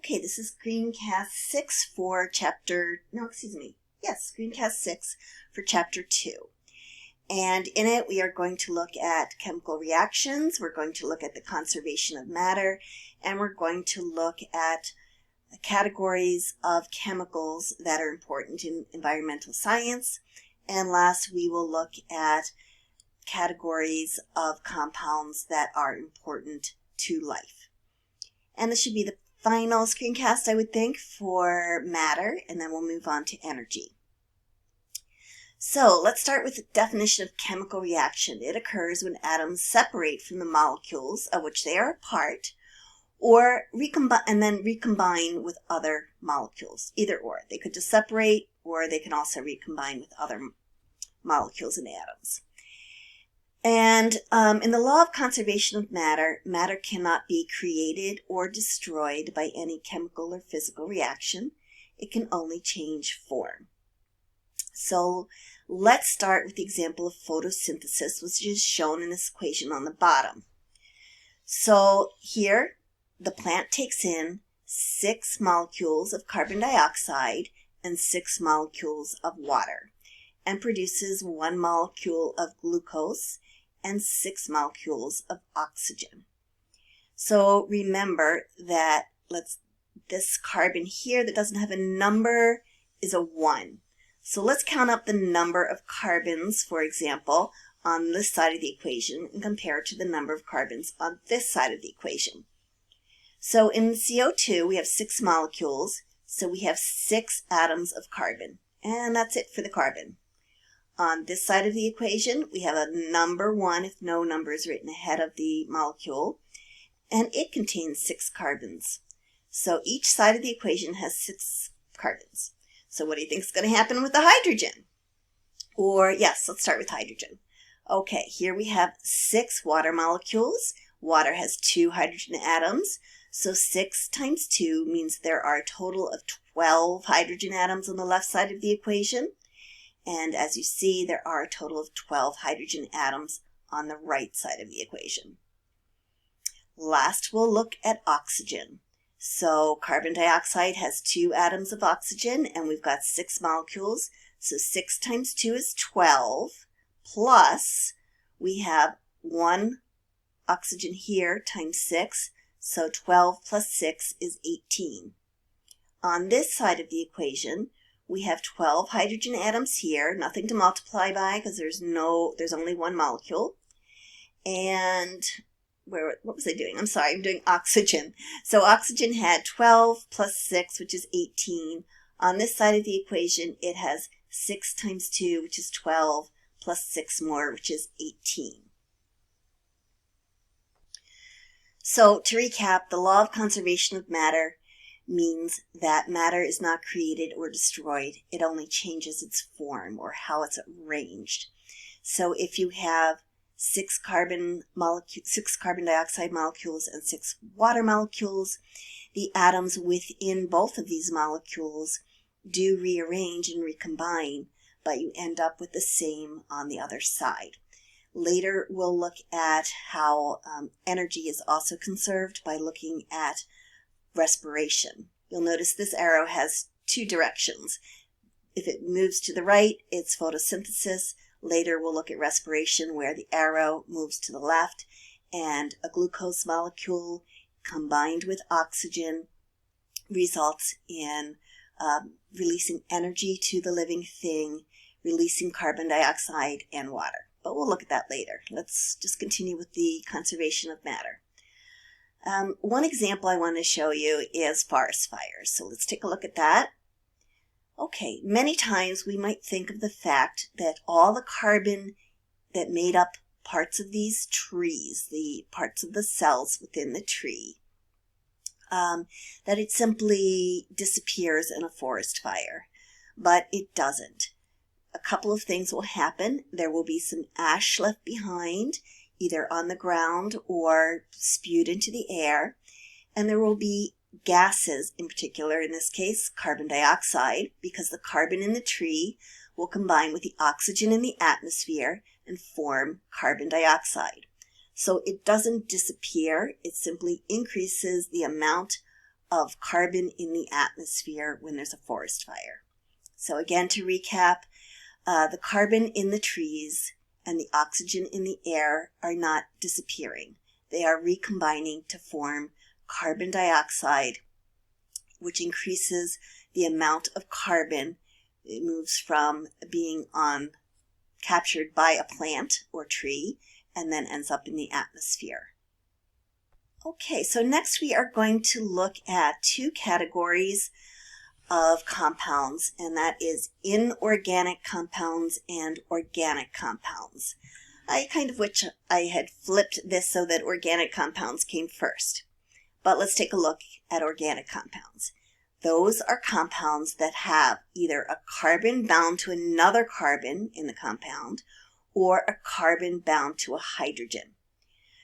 Okay, this is screencast 6 for screencast 6 for chapter 2. And in it, we are going to look at chemical reactions, we're going to look at the conservation of matter, and we're going to look at categories of chemicals that are important in environmental science. And last, we will look at categories of compounds that are important to life. And this should be the final screencast, I would think, for matter, and then we'll move on to energy. So let's start with the definition of chemical reaction. It occurs when atoms separate from the molecules of which they are a part, or then recombine with other molecules, either or. They could just separate, or they can also recombine with other molecules in atoms. And in the law of conservation of matter, matter cannot be created or destroyed by any chemical or physical reaction. It can only change form. So let's start with the example of photosynthesis, which is shown in this equation on the bottom. So here, the plant takes in 6 molecules of carbon dioxide and 6 molecules of water, and produces 1 molecule of glucose and 6 molecules of oxygen. So remember that this carbon here that doesn't have a number is a 1. So let's count up the number of carbons, for example, on this side of the equation and compare it to the number of carbons on this side of the equation. So in CO2, we have 6 molecules, so we have 6 atoms of carbon, and that's it for the carbon. On this side of the equation, we have a number 1 if no number is written ahead of the molecule, and it contains 6 carbons. So each side of the equation has 6 carbons. So what do you think is going to happen with the hydrogen? Or yes, let's start with hydrogen. Okay, here we have 6 water molecules. Water has 2 hydrogen atoms, so 6 times 2 means there are a total of 12 hydrogen atoms on the left side of the equation. And as you see, there are a total of 12 hydrogen atoms on the right side of the equation. Last, we'll look at oxygen. So carbon dioxide has 2 atoms of oxygen, and we've got 6 molecules. So 6 times 2 is 12, plus we have 1 oxygen here times 6, so 12 plus 6 is 18. On this side of the equation, we have 12 hydrogen atoms here, nothing to multiply by because there's only 1 molecule. And what was I doing? I'm sorry, I'm doing oxygen. So oxygen had 12 plus 6, which is 18. On this side of the equation, it has 6 times 2, which is 12, plus 6 more, which is 18. So to recap, the law of conservation of matter means that matter is not created or destroyed. It only changes its form or how it's arranged. So if you have 6 carbon dioxide molecules and 6 water molecules, the atoms within both of these molecules do rearrange and recombine, but you end up with the same on the other side. Later, we'll look at how energy is also conserved by looking at respiration. You'll notice this arrow has 2 directions. If it moves to the right, it's photosynthesis. Later, we'll look at respiration, where the arrow moves to the left, and a glucose molecule combined with oxygen results in releasing energy to the living thing, releasing carbon dioxide and water. But we'll look at that later. Let's just continue with the conservation of matter. One example I want to show you is forest fires. So let's take a look at that. Okay, many times we might think of the fact that all the carbon that made up parts of these trees, the parts of the cells within the tree, that it simply disappears in a forest fire. But it doesn't. A couple of things will happen. There will be some ash left behind, either on the ground or spewed into the air, and there will be gases, in particular, in this case, carbon dioxide, because the carbon in the tree will combine with the oxygen in the atmosphere and form carbon dioxide. So it doesn't disappear, it simply increases the amount of carbon in the atmosphere when there's a forest fire. So again, to recap, the carbon in the trees and the oxygen in the air are not disappearing. They are recombining to form carbon dioxide, which increases the amount of carbon. It moves from being captured by a plant or tree and then ends up in the atmosphere. Okay, so next we are going to look at two categories of compounds, and that is inorganic compounds and organic compounds. I had flipped this so that organic compounds came first. But let's take a look at organic compounds. Those are compounds that have either a carbon bound to another carbon in the compound or a carbon bound to a hydrogen.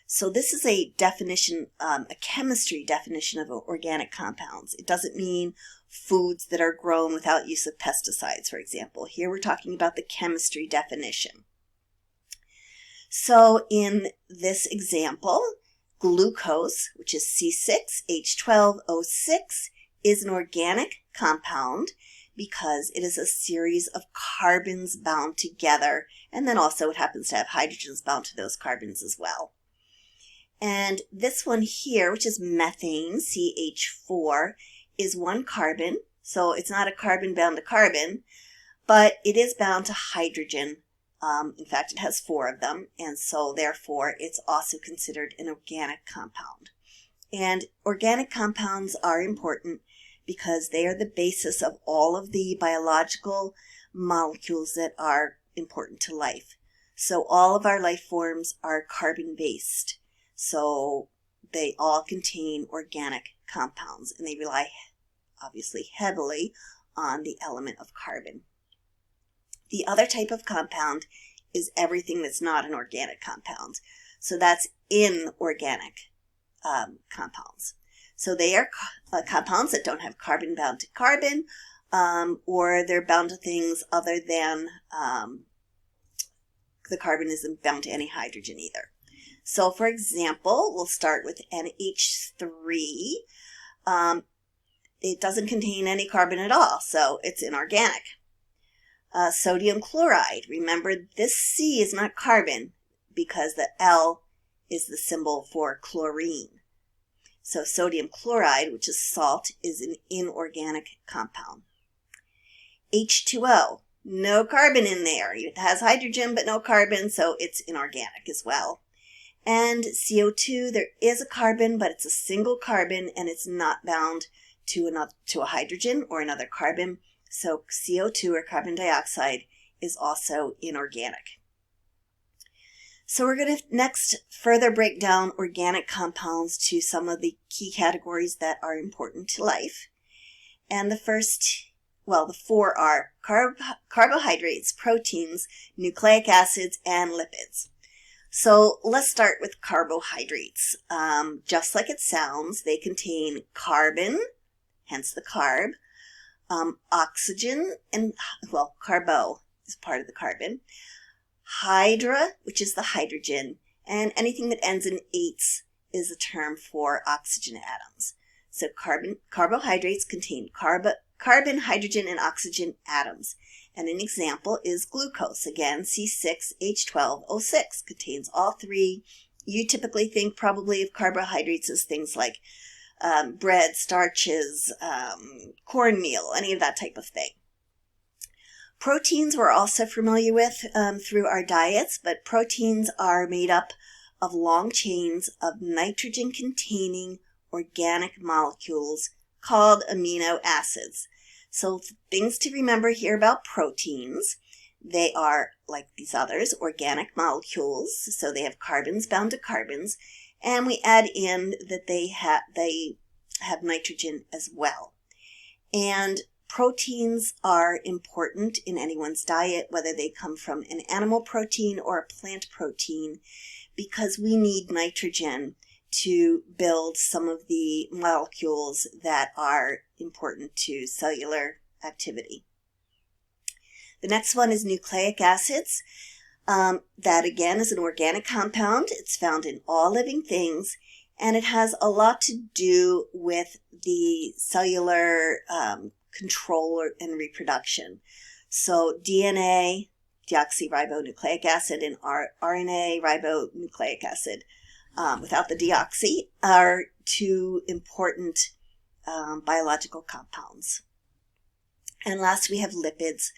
So this is a definition, a chemistry definition of organic compounds. It doesn't mean foods that are grown without use of pesticides, for example. Here we're talking about the chemistry definition. So in this example, glucose, which is C6H12O6, is an organic compound because it is a series of carbons bound together, and then also it happens to have hydrogens bound to those carbons as well. And this one here, which is methane, CH4, is one carbon, so it's not a carbon bound to carbon, but it is bound to hydrogen. In fact, it has 4 of them, and so therefore it's also considered an organic compound. And organic compounds are important because they are the basis of all of the biological molecules that are important to life. So all of our life forms are carbon-based. So they all contain organic compounds, and they rely obviously heavily on the element of carbon. The other type of compound is everything that's not an organic compound. So that's inorganic compounds. So they are compounds that don't have carbon bound to carbon, or they're bound to things other than the carbon isn't bound to any hydrogen either. So for example, we'll start with NH3. It doesn't contain any carbon at all, so it's inorganic. Sodium chloride. Remember, this C is not carbon because the L is the symbol for chlorine. So sodium chloride, which is salt, is an inorganic compound. H2O. No carbon in there. It has hydrogen but no carbon, so it's inorganic as well. And CO2, there is a carbon, but it's a single carbon and it's not bound to a hydrogen or another carbon. So CO2 or carbon dioxide is also inorganic. So we're going to next further break down organic compounds to some of the key categories that are important to life. And the 4 are carbohydrates, proteins, nucleic acids, and lipids. So let's start with carbohydrates. Just like it sounds, they contain carbon, hence the carb, oxygen, and, carbo is part of the carbon, hydra, which is the hydrogen, and anything that ends in -ates is a term for oxygen atoms. So carbohydrates contain carbon, hydrogen, and oxygen atoms. And an example is glucose. Again, C6H12O6 contains all 3. You typically think probably of carbohydrates as things like bread, starches, cornmeal, any of that type of thing. Proteins we're also familiar with through our diets, but proteins are made up of long chains of nitrogen-containing organic molecules called amino acids. So things to remember here about proteins: they are, like these others, organic molecules, so they have carbons bound to carbons, and we add in that they have nitrogen as well. And proteins are important in anyone's diet, whether they come from an animal protein or a plant protein, because we need nitrogen to build some of the molecules that are important to cellular activity. The next one is nucleic acids. That again is an organic compound. It's found in all living things, and it has a lot to do with the cellular control and reproduction. So DNA, deoxyribonucleic acid, and RNA, ribonucleic acid, without the deoxy, are two important biological compounds. And last, we have lipids.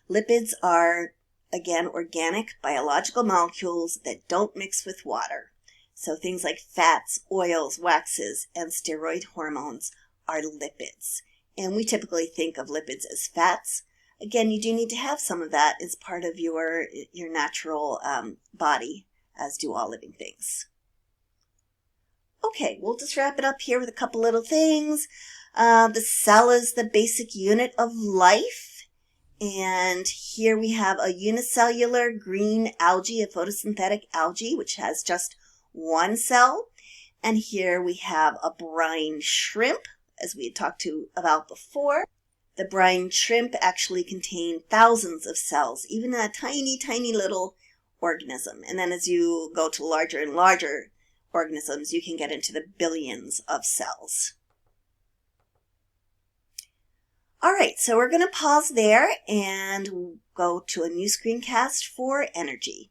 Lipids are, again, organic biological molecules that don't mix with water. So things like fats, oils, waxes, and steroid hormones are lipids. And we typically think of lipids as fats. Again, you do need to have some of that as part of your natural body, as do all living things. Okay, we'll just wrap it up here with a couple little things. The cell is the basic unit of life. And here we have a unicellular green algae, a photosynthetic algae, which has just one cell. And here we have a brine shrimp, as we had talked about before. The brine shrimp actually contain thousands of cells, even in a tiny, tiny little organism. And then as you go to larger and larger organisms, you can get into the billions of cells. All right, so we're going to pause there and go to a new screencast for energy.